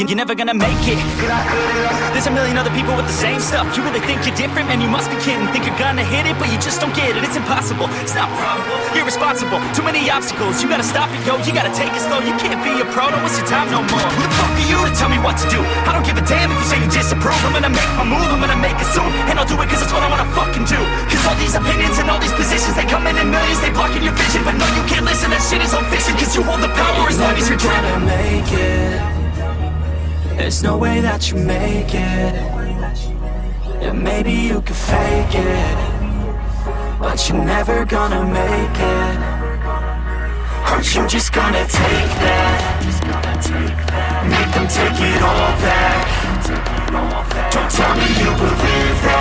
You're never gonna make it. There's a million other people with the same stuff. You really think you're different? Man, you must be kidding. Think you're gonna hit it, but you just don't get it. It's impossible, it's not probable. You're irresponsible, too many obstacles. You gotta stop it, yo, you gotta take it slow. You can't be a pro, don't waste your time no more. Who the fuck are you to tell me what to do? I don't give a damn if you say you disapprove. I'm gonna make my move, I'm gonna make it soon. And I'll do it cause it's what I wanna fucking do. Cause all these opinions and all these positions, they come in millions, they blocking your vision. But no, you can't listen, that shit is all fiction. Cause you hold the power as long as you're trying to make it. There's no way that you make it. And maybe you can fake it, but you're never gonna make it. Aren't you just gonna take that? Make them take it all back. Don't tell me you believe that.